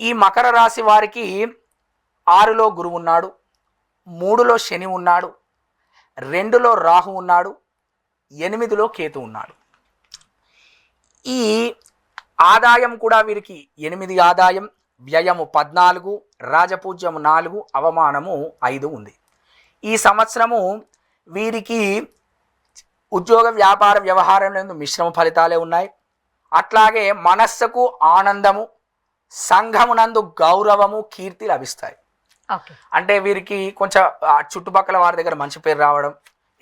ఈ మకర రాశి వారికి 6లో గురువు ఉన్నాడు, 3లో శని ఉన్నాడు, 2లో రాహు ఉన్నాడు, 8లో కేతు ఉన్నాడు. ఈ ఆదాయం కూడా వీరికి 8 ఆదాయం, వ్యయము 14, రాజపూజ్యము 4, అవమానము 5 ఉంది. ఈ సంవత్సరము వీరికి ఉద్యోగ వ్యాపార వ్యవహారంలో మిశ్రమ ఫలితాలే ఉన్నాయి. అట్లాగే మనస్సుకు ఆనందము, సంఘమునందు గౌరవము, కీర్తి లభిస్తాయి. అంటే వీరికి కొంచెం చుట్టుపక్కల వారి దగ్గర మంచి పేరు రావడం,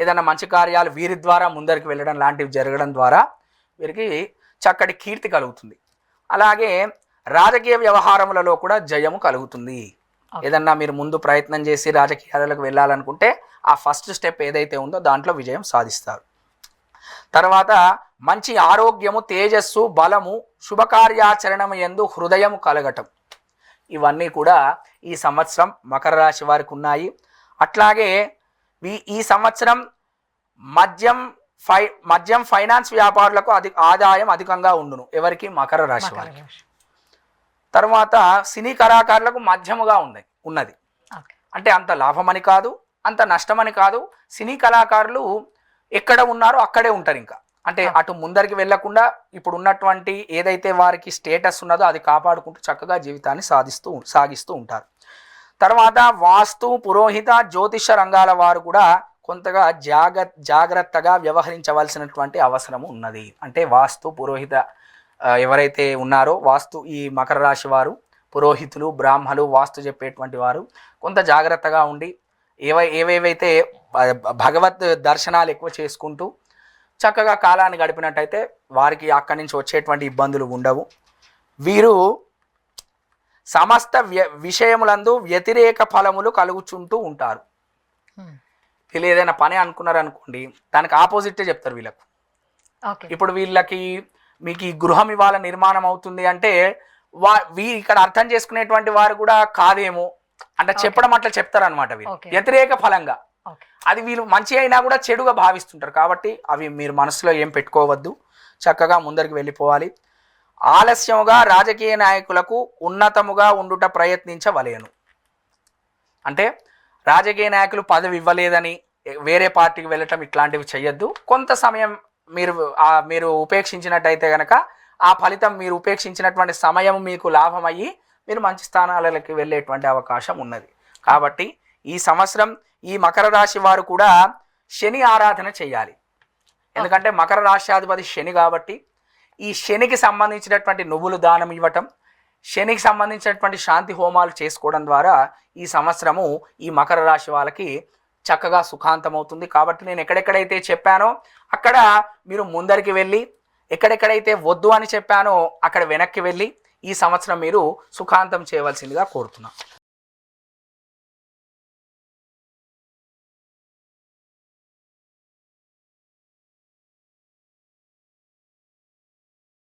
ఏదైనా మంచి కార్యాలు వీరి ద్వారా ముందరికి వెళ్ళడం లాంటివి జరగడం ద్వారా వీరికి చక్కటి కీర్తి కలుగుతుంది. అలాగే రాజకీయ వ్యవహారములలో కూడా జయము కలుగుతుంది. ఏదన్నా మీరు ముందు ప్రయత్నం చేసి రాజకీయాలకు వెళ్ళాలనుకుంటే ఆ ఫస్ట్ స్టెప్ ఏదైతే ఉందో దాంట్లో విజయం సాధిస్తారు. తర్వాత మంచి ఆరోగ్యము, తేజస్సు, బలము, శుభకార్యాచరణము యందు హృదయము కలగటం, ఇవన్నీ కూడా ఈ సంవత్సరం మకర రాశి వారికి ఉన్నాయి. అట్లాగే ఈ సంవత్సరం మద్యం ఫైనాన్స్ వ్యాపారులకు ఆదాయం అధికంగా ఉండును. ఎవరికి? మకర రాశి వారికి. తర్వాత సినీ కళాకారులకు మధ్యముగా ఉన్నది. అంటే అంత లాభమని కాదు, అంత నష్టమని కాదు. సినీ కళాకారులు ఎక్కడ ఉన్నారో అక్కడే ఉంటారు. ఇంకా అంటే అటు ముందరికి వెళ్లకుండా ఇప్పుడు ఉన్నటువంటి ఏదైతే వారికి స్టేటస్ ఉన్నదో అది కాపాడుకుంటూ చక్కగా జీవితాన్ని సాగిస్తూ ఉంటారు. తర్వాత వాస్తు, పురోహిత, జ్యోతిష రంగాల వారు కూడా కొంతగా జాగ్రత్తగా వ్యవహరించవలసినటువంటి అవసరం ఉన్నది. అంటే వాస్తు, పురోహిత ఎవరైతే ఉన్నారో ఈ మకర రాశి వారు, పురోహితులు, బ్రాహ్మలు, వాస్తు చెప్పేటువంటి వారు కొంత జాగ్రత్తగా ఉండి ఏవేవైతే భగవత్ దర్శనాలు ఎక్కువ చేసుకుంటూ చక్కగా కాలాన్ని గడిపినట్టయితే వారికి అక్కడి నుంచి వచ్చేటువంటి ఇబ్బందులు ఉండవు. వీరు సమస్త విషయములందు వ్యతిరేక ఫలములు కలుగుచుంటూ ఉంటారు. వీళ్ళు ఏదైనా పని అనుకున్నారనుకోండి, దానికి ఆపోజిటే చెప్తారు వీళ్ళకు. ఇప్పుడు మీకు ఈ గృహం ఇవాళ నిర్మాణం అవుతుంది అంటే ఇక్కడ అర్థం చేసుకునేటువంటి వారు కూడా కాదేమో అంటే చెప్పడం అట్లా చెప్తారనమాట. వీళ్ళు వ్యతిరేక ఫలంగా అది వీళ్ళు మంచి అయినా కూడా చెడుగా భావిస్తుంటారు. కాబట్టి అవి మీరు మనసులో ఏం పెట్టుకోవద్దు, చక్కగా ముందరికి వెళ్ళిపోవాలి. ఆలస్యముగా రాజకీయ నాయకులకు ఉన్నతముగా ఉండుట ప్రయత్నించవలేను. అంటే రాజకీయ నాయకులు పదవి ఇవ్వలేదని వేరే పార్టీకి వెళ్ళటం ఇట్లాంటివి చెయ్యొద్దు. కొంత సమయం మీరు ఉపేక్షించినట్టయితే కనుక ఆ ఫలితం మీరు ఉపేక్షించినటువంటి సమయం మీకు లాభమయ్యి మీరు మంచి స్థానాలకి వెళ్ళేటువంటి అవకాశం ఉన్నది. కాబట్టి ఈ సంవత్సరం ఈ మకర రాశి వారు కూడా శని ఆరాధన చేయాలి. ఎందుకంటే మకర రాశ్యాధిపతి శని కాబట్టి ఈ శనికి సంబంధించినటువంటి నువ్వులు దానం ఇవ్వటం, శనికి సంబంధించినటువంటి శాంతి హోమాలు చేసుకోవడం ద్వారా ఈ సంవత్సరము ఈ మకర రాశి వాళ్ళకి చక్కగా సుఖాంతం అవుతుంది. కాబట్టి నేను ఎక్కడెక్కడైతే చెప్పానో అక్కడ మీరు ముందరికి వెళ్ళి, ఎక్కడెక్కడైతే వద్దు అని చెప్పానో అక్కడ వెనక్కి వెళ్ళి ఈ సంవత్సరం మీరు సుఖాంతం చేయవలసిందిగా కోరుతున్నాను.